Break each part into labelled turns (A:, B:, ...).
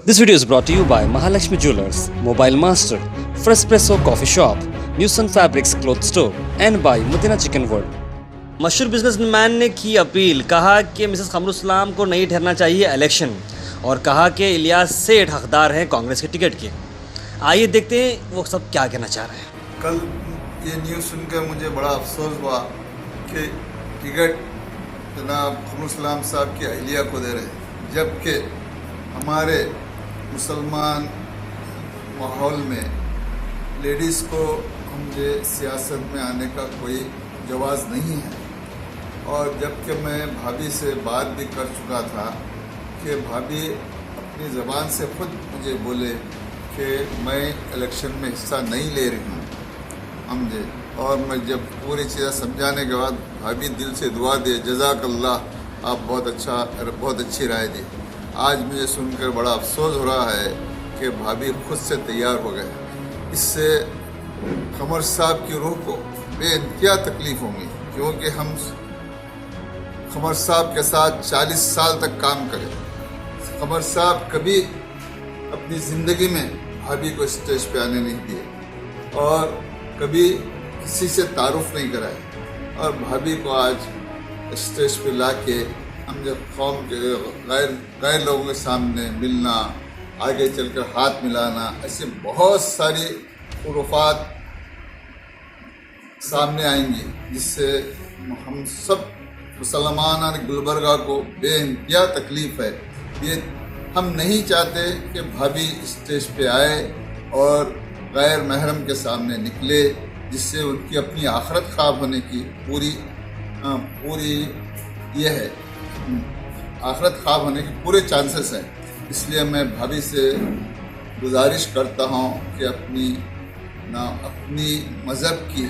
A: This video is brought to you by Mahalakshmi Jewelers, Mobile Master, Frespresso Coffee Shop, Newson Fabrics Cloth Store and by Mutina Chicken World. मशहूर businessman ने की appeal, कहा कि Mrs Qamrul इस्लाम को नहीं ठहरना चाहिए इलेक्शन और कहा कि इलियास सेठ हकदार हैं कांग्रेस के टिकट के। आइए देखते हैं वो सब क्या कहना चाह रहे हैं।
B: कल ये न्यूज़ सुनकर मुझे बड़ा अफसोस हुआ कि टिकट जनाब कमरुल इस्लाम साहब की अहलिया को दे रहे हैं, जबकि हमारे मुसलमान माहौल में लेडीज़ को मुझे सियासत में आने का कोई जवाज़ नहीं है। और जबकि मैं भाभी से बात भी कर चुका था कि भाभी अपनी ज़बान से खुद मुझे बोले कि मैं इलेक्शन में हिस्सा नहीं ले रही हूँ समझे। और मैं जब पूरी चीज़ें समझाने के बाद भाभी दिल से दुआ दे, जज़ाकल्लाह, आप बहुत अच्छी राय दी। आज मुझे सुनकर बड़ा अफसोस हो रहा है कि भाभी खुद से तैयार हो गए। इससे कमर साहब की रूह को बेइंतहा तकलीफ़ होंगी, क्योंकि हम कमर साहब के साथ 40 साल तक काम करें। कमर साहब कभी अपनी ज़िंदगी में भाभी को स्टेज पे आने नहीं दिए और कभी किसी से तारुफ नहीं कराए। और भाभी को आज स्टेज पे ला के हम जब कौम के गैर लोगों के सामने मिलना, आगे चलकर हाथ मिलाना, ऐसे बहुत सारी खुराफात सामने आएंगी जिससे हम सब मुसलमान गुलबर्गा को बेइंतहा तकलीफ़ है। ये हम नहीं चाहते कि भाभी स्टेज पे आए और गैर महरम के सामने निकले, जिससे उनकी अपनी आखरत ख़राब होने की पूरी ये है, आखरत ख़राब होने के पूरे चांसेस हैं। इसलिए मैं भाभी से गुजारिश करता हूँ कि अपनी मज़हब की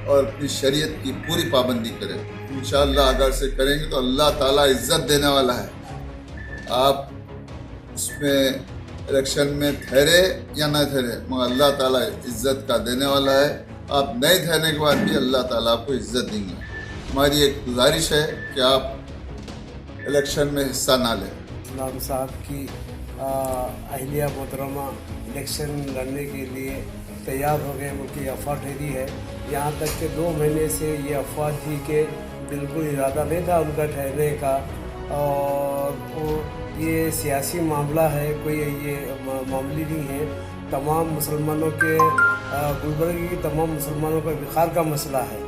B: और अपनी शरीयत की पूरी पाबंदी करें। इंशाअल्लाह अगर से करेंगे तो अल्लाह ताला इज़्ज़त देने वाला है। आप उसमें इलेक्शन में ठहरे या न ठहरे, मगर अल्लाह ताला इज़्ज़त का देने वाला है। आप नहीं ठहरने के बाद भी अल्लाह ताला आपको इज़्ज़त देंगे। हमारी एक गुजारिश है कि आप इलेक्शन में हिस्सा ना लें।
C: इस्लाम साहब की अहलिया मोहतरमा इलेक्शन लड़ने के लिए तैयार हो गए, उनकी अफवाह ठहरी है। यहाँ तक कि 2 महीने से ये अफवाह थी कि बिल्कुल इरादा नहीं था उनका ठहरने का, और ये सियासी मामला है, कोई ये मामूली नहीं है। तमाम मुसलमानों के गुलबर्गा की तमाम मुसलमानों का विखार का मसला है।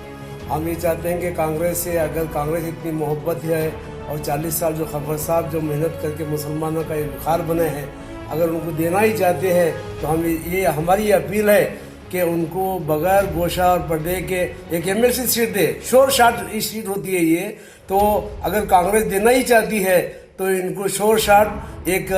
C: हम ये चाहते हैं कि कांग्रेस से, अगर कांग्रेस इतनी मोहब्बत है और 40 साल जो खबर साहब जो मेहनत करके मुसलमानों का विखार बने हैं, अगर उनको देना ही चाहते हैं तो हम ये हमारी अपील है कि उनको बगैर गोशा और पर्दे के एक एमएलसी सीट दे। शोर शाट सीट होती है ये, तो अगर कांग्रेस देना ही चाहती है तो इनको शोर शाट एक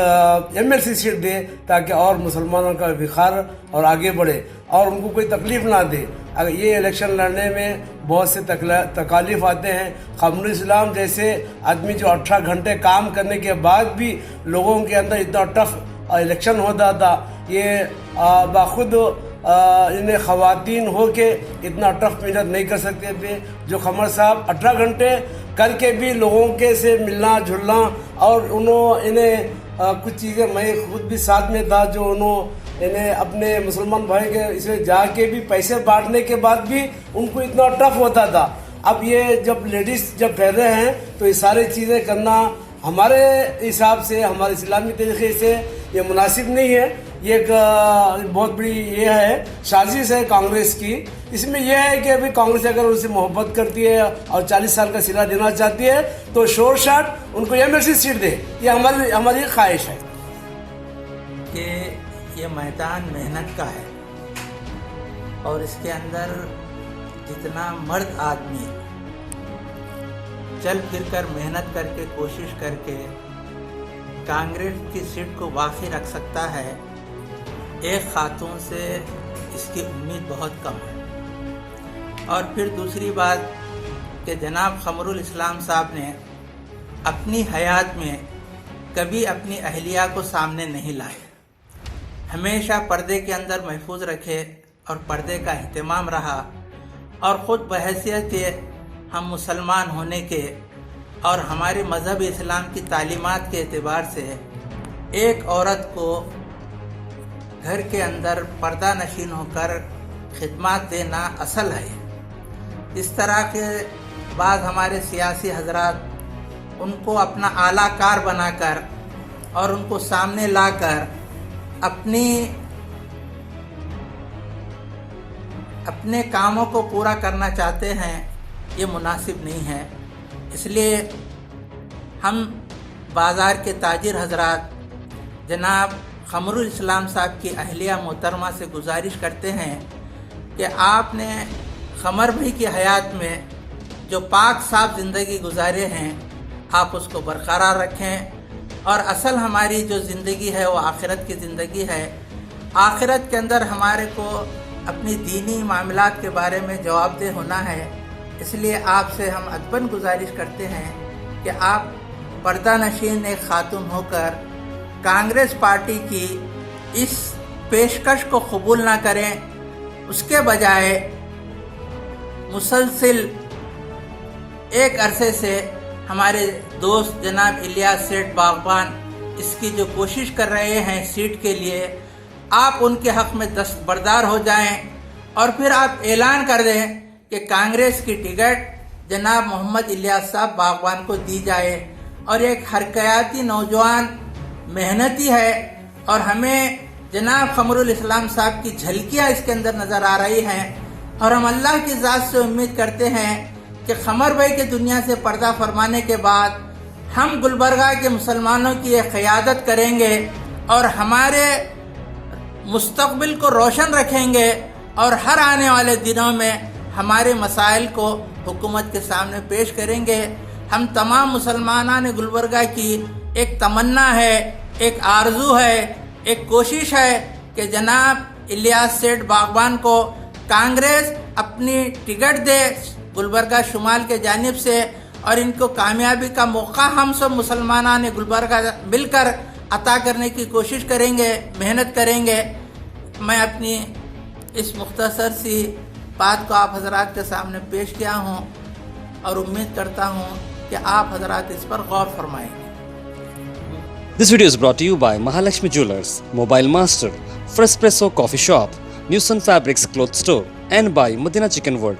C: एमएलसी सीट दे, ताकि और मुसलमानों का विखार और आगे बढ़े और उनको कोई तकलीफ़ ना दे। अगर ये इलेक्शन लड़ने में बहुत से तकालीफ आते हैं। कमरुल इस्लाम जैसे आदमी जो 18 घंटे काम करने के बाद भी लोगों के अंदर इतना टफ इलेक्शन होता था, ये बाखुद इन्हें ख़वातीन हो के इतना टफ मेहनत नहीं कर सकते थे। जो कमर साहब 18 घंटे करके भी लोगों के से मिलना जुलना, और इन्हें कुछ चीज़ें मैं खुद भी साथ में था, जो इन्हें अपने मुसलमान भाई के इसमें जाके भी पैसे बांटने के बाद भी उनको इतना टफ होता था। अब ये जब लेडीज़ जब ठहरे हैं तो ये सारी चीज़ें करना हमारे हिसाब से, हमारे इस्लामी तरीके से ये मुनासिब नहीं है। ये एक बहुत बड़ी ये है साजिश है कांग्रेस की। इसमें यह है कि अभी कांग्रेस अगर उनसे मोहब्बत करती है और 40 साल का सिला देना चाहती है तो शोर शाट उनको एमएलसी सीट दे। ये हमारी ख्वाहिश है
D: कि ये मैदान मेहनत का है और इसके अंदर जितना मर्द आदमी चल फिर कर मेहनत करके कोशिश करके कांग्रेस की सीट को बाकी रख सकता है, एक खातून से इसकी उम्मीद बहुत कम है। और फिर दूसरी बात कि जनाब कमरुल इस्लाम साहब ने अपनी हयात में कभी अपनी अहलिया को सामने नहीं लाए, हमेशा पर्दे के अंदर महफूज रखे और पर्दे का अहतमाम रहा। और ख़ुद बहैसियत हम मुसलमान होने के और हमारे मज़हब इस्लाम की तालीमात के एतबार से एक औरत को घर के अंदर पर्दा नशीन होकर खिदमत देना असल है। इस तरह के बाद हमारे सियासी हजरात उनको अपना आला कार बनाकर और उनको सामने लाकर अपने कामों को पूरा करना चाहते हैं, ये मुनासिब नहीं है। इसलिए हम बाज़ार के ताजिर हजरात जनाब क़मरुल इस्लाम साहब की अहलिया मोहतरमा से गुजारिश करते हैं कि आपने क़मर भाई की हयात में जो पाक साफ ज़िंदगी गुजारे हैं आप उसको बरकरार रखें, और असल हमारी जो ज़िंदगी है वो आखिरत की ज़िंदगी है। आखिरत के अंदर हमारे को अपनी दीनी मामलात के बारे में जवाबदेह होना है। इसलिए आपसे हम अदबन गुजारिश करते हैं कि आप पर्दा नशीन एक खातून होकर कांग्रेस पार्टी की इस पेशकश को कबूल ना करें, उसके बजाय मुसलसिल एक अरसे से हमारे दोस्त जनाब इलियास सेठ बागबान इसकी जो कोशिश कर रहे हैं सीट के लिए, आप उनके हक़ में दस्तबरदार हो जाएं और फिर आप ऐलान कर दें कि कांग्रेस की टिकट जनाब मोहम्मद इलियास साहब बागबान को दी जाए। और एक हरकयाती नौजवान मेहनती है और हमें जनाब क़मरुल इस्लाम साहब की झलकियाँ इसके अंदर नज़र आ रही हैं, और हम अल्लाह की ज़ात से उम्मीद करते हैं कि क़मर भाई के दुनिया से पर्दा फरमाने के बाद हम गुलबर्गा के मुसलमानों की एक क़यादत करेंगे और हमारे मुस्तक़बिल को रोशन रखेंगे, और हर आने वाले दिनों में हमारे मसाइल को हुकूमत के सामने पेश करेंगे। हम तमाम मुसलमानान गुलबर्गा की एक तमन्ना है, एक आरज़ू है, एक कोशिश है कि जनाब इलियास सेठ बागबान को कांग्रेस अपनी टिकट दे गुलबर्गा शुमाल के जानिब से, और इनको कामयाबी का मौका हम सब मुसलमानान गुलबर्गा मिलकर अता करने की कोशिश करेंगे, मेहनत करेंगे। मैं अपनी इस मुख्तसर सी बात को आप हजरात के सामने पेश किया हूँ और उम्मीद करता हूँ कि आप हजरात इस पर गौर फरमाएंगे।
A: This video is brought to you by Mahalakshmi Jewelers, Mobile Master, Frespresso Coffee Shop, Newson Fabrics Cloth Store, and by Madina Chicken World.